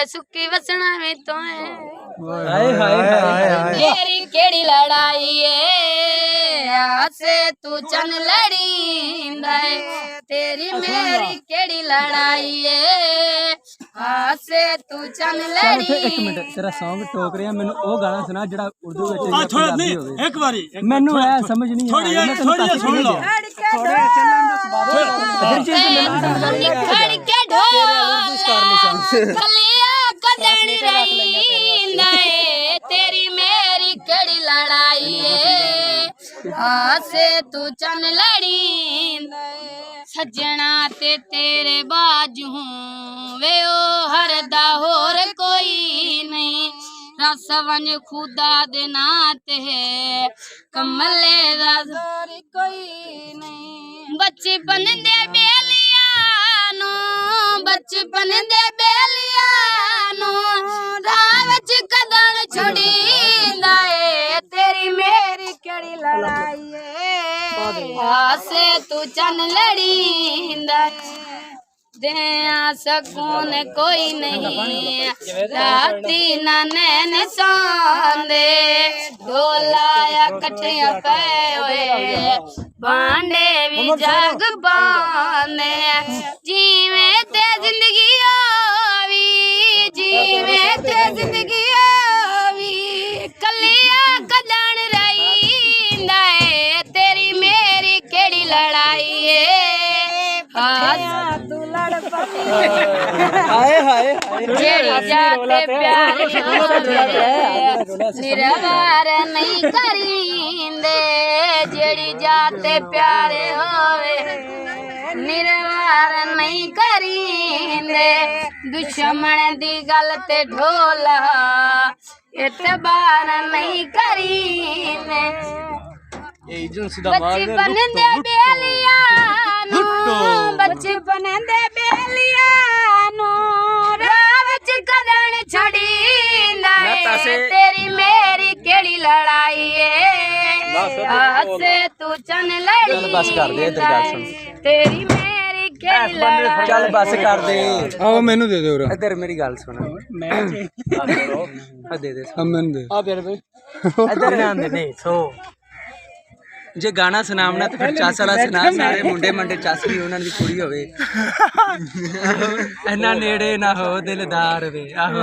सुखी वसना में तो है हाय हाय हाय तेरी केड़ी लड़ाई है आसे तू चन लड़ींदा है तेरी मेरी केड़ी लड़ाई है आसे तू चन एक लड़ी मिनट तेरा सॉन्ग टोक रहा मैंने वो गाना सुना जड़ा उर्दू विच आ थोड़ा पंजाबी नहीं होवे एक बारी मैनू ऐ समझ नहीं थोड़ी आई मैं तैनूं थोड़ी काफी सुन लो खड़ के ढोल कलिया कदन रहींदा है तेरी मेरी केड़ी लड़ाई है आसे तू चन लड़ींदा है सजना ते तेरे बाजू वे ओ हरदा होर कोई नहीं रस वंज खुदा दे नाते है कमले दा जोर कोई नहीं बचपन दे बेलिया नु बचपन दे बेलिया नु राह विच कदम छुड़ींदा ए तेरी मेरी केड़ी लड़ाई है आसे तू चन लड़ींदा दिया सकून कोई नहीं राती ना नैन सौंदे ढोलाया कठिया पे होए भांडे भी जग बांधे जीवे ते जिंदगी आवी जीवे ते जिंदगी आवी कलिया कदन रहींदा है तेरी मेरी केड़ी लड़ाई है हाय हाय जेड़ी जाते प्यार निरवार नहीं करींदे जेड़ी जाते प्यारे होवे निरवार नहीं करींदे दुश्मन दी गल ते ढोला एतबार नहीं करींदे बचपन दे बेलिया नु बचपन दे बेलिया नु राह विच कदम छड़ींदा है तेरी मेरी केड़ी लड़ाई है आसे तू चन लड़ी चल बस कर दे इधर गल सुन तेरी मेरी केड़ी लड़ाई चल बस कर दे आओ मैनू दे दे इधर मेरी गल सुन मैं दे दे हम मैनू दे आ प्यारे भाई इधर ध्यान दे नहीं सो जे गाना सुनावना तो फिर चस वाला सुना सारे मुंडे मंडे चस भी उन्हां दी कुड़ी होवे इन्ना नेड़े ना हो दिलदार वे आहो